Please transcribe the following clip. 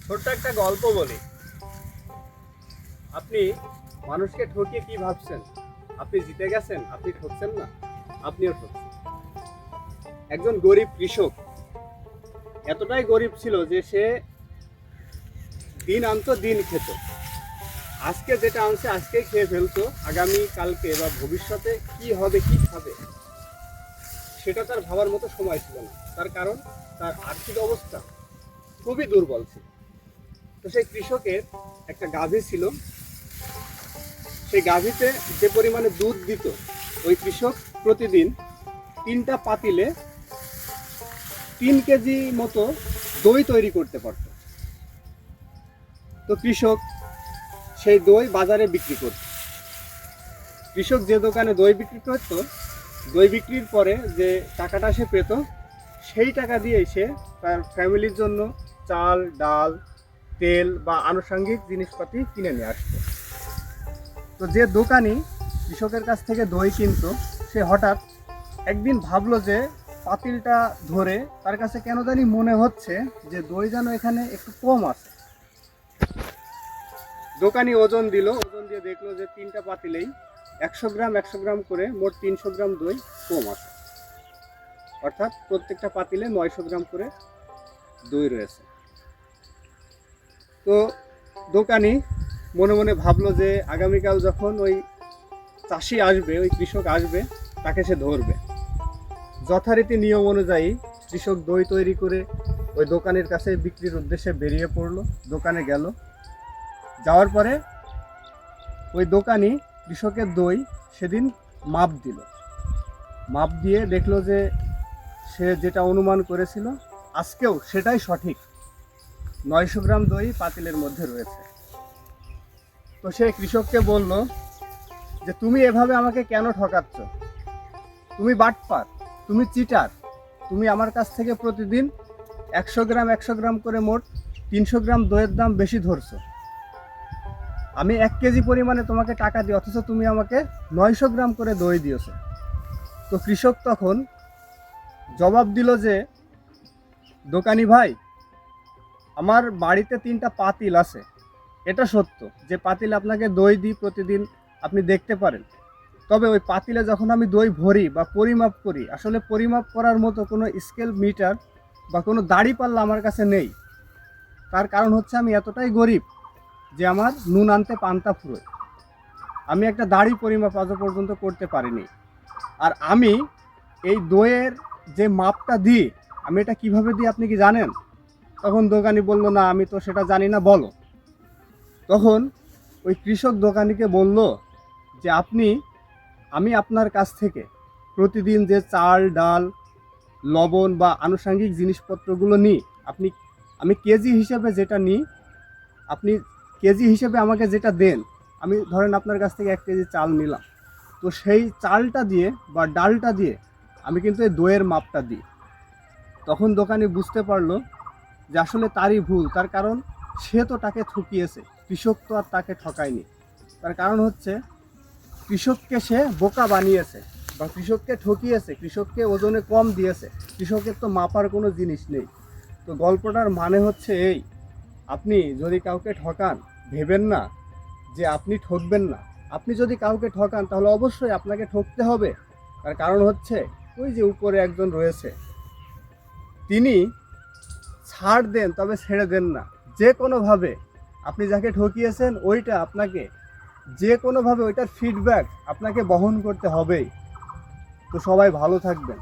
ছোট্ট একটা গল্প বলি। আপনি মানুষকে ঠকিয়ে কি ভাবছেন? আপনি জিতে গেছেন? আপনি ঠকছেন না, আপনিও ঠকছেন। একজন গরিব কৃষক এতটাই গরিব ছিল যে সে দিন আনতো দিন খেত। আজকে যেটা আনছে আজকেই খেয়ে ফেলতো, আগামী কালকে বা ভবিষ্যতে কি হবে কি খাবে সেটা তার ভাবার মতো সময় ছিল না। তার কারণ তার আর্থিক অবস্থা খুবই দুর্বল ছিল। তো সেই কৃষকের একটা গাভী ছিল। সেই গাভীতে যে পরিমাণে দুধ দিত, ওই কৃষক প্রতিদিন 3টা পাতিলে 3 কেজি মতো দই তৈরি করতে পারত। তো কৃষক সেই দই বাজারে বিক্রি করত। কৃষক যে দোকানে দই বিক্রি করত, দই বিক্রির পরে যে টাকাটা সে পেত, সেই টাকা দিয়েই সে তার ফ্যামিলির জন্য চাল, ডাল, তেল বা আনুষঙ্গিক জিনিসপাতি কিনে নিয়ে আসতো। তো যে দোকানি কৃষকের কাছ থেকে দই কিনতো, সে হঠাৎ একদিন ভাবলো যে পাতিলটা ধরে তার কাছে কেন জানি মনে হচ্ছে যে দই যেন এখানে একটু কম আছে। দোকানি ওজন দিল, ওজন দিয়ে দেখলো যে 3টা পাতিলেই 100 গ্রাম 100 গ্রাম করে মোট 300 গ্রাম দই কম আছে। অর্থাৎ প্রত্যেকটা পাতিলে 900 গ্রাম করে দই রয়েছে। তো দোকানি মনে মনে ভাবলো যে আগামীকাল যখন ওই চাষি আসবে, ওই কৃষক আসবে, তাকে সে ধরবে। যথারীতি নিয়ম অনুযায়ী কৃষক দই তৈরি করে ওই দোকানের কাছে বিক্রির উদ্দেশ্যে বেরিয়ে পড়লো। দোকানে গেল, যাওয়ার পরে ওই দোকানি কৃষকের দই সেদিন মাপ দিল। মাপ দিয়ে দেখলো যে সে যেটা অনুমান করেছিল আজকেও সেটাই সঠিক, 900 গ্রাম দই পাতিলের মধ্যে রয়েছে। তো সে কৃষককে বলল যে তুমি এভাবে আমাকে কেন ঠকাচ্ছ? তুমি বাটপার, তুমি চিটার, তুমি আমার কাছ থেকে প্রতিদিন 100 গ্রাম 100 গ্রাম করে মোট 300 গ্রাম দইয়ের দাম বেশি ধরছো। আমি 1 কেজি পরিমাণে তোমাকে টাকা দিই, অথচ তুমি আমাকে 900 গ্রাম করে দই দিয়েছো। তো কৃষক তখন জবাব দিল যে দোকানি ভাই, আমার বাড়িতে 3টা পাতিল আছে, এটা সত্য যে পাতিল আপনাকে দই দিই প্রতিদিন, আপনি দেখতে পারেন। তবে ওই পাতিলে যখন আমি দই ভরি বা পরিমাপ করি, আসলে পরিমাপ করার মতো কোনো স্কেল মিটার বা কোনো দাঁড়িপাল্লা আমার কাছে নেই। তার কারণ হচ্ছে আমি এতটাই গরিব যে আমার নুন আনতে পান্তা ফুরোয়। আমি একটা দাড়ি পরিমাপ আজও পর্যন্ত করতে পারিনি। আর আমি এই দইয়ের যে মাপটা দিই, আমি এটা কিভাবে দিই আপনি কি জানেন? তখন দোকানি বলল, না আমি তো সেটা জানি না, বলো। তখন ওই কৃষক দোকানিকে বলল যে আমি আপনার কাছ থেকে প্রতিদিন যে চাল, ডাল, লবণ বা আনুষঙ্গিক জিনিসপত্রগুলো নিই, আমি কেজি হিসেবে যেটা নিই, আপনি কেজি হিসেবে আমাকে যেটা দেন, আমি ধরেন আপনার কাছ থেকে 1 কেজি চাল নিলাম, তো সেই চালটা দিয়ে বা ডালটা দিয়ে আমি কিন্তু এই দইয়ের মাপটা দিই। তখন দোকানি বুঝতে পারলো যে আসলে তারই ভুল। তার কারণ সে তো তাকে ঠকিয়েছে, কৃষক তো আর তাকে ঠকায়নি। তার কারণ হচ্ছে কৃষককে সে বোকা বানিয়েছে বা কৃষককে ঠকিয়েছে, কৃষককে ওজনে কম দিয়েছে। কৃষকের তো মাপার কোনো জিনিস নেই। তো গল্পটার মানে হচ্ছে এই, আপনি যদি কাউকে ঠকান, ভেবেন না যে আপনি ঠকবেন না। আপনি যদি কাউকে ঠকান তাহলে অবশ্যই আপনাকে ঠকতে হবে। তার কারণ হচ্ছে ওই যে উপরে একজন রয়েছে, তিনি ছাড় দেন তবে ছেড়ে দেন না। যে কোনোভাবে আপনি যাকে ঠকিয়েছেন ওইটা আপনাকে যে কোনোভাবে ওইটার ফিডব্যাক আপনাকে বহন করতে হবেই। তো সবাই ভালো থাকবেন।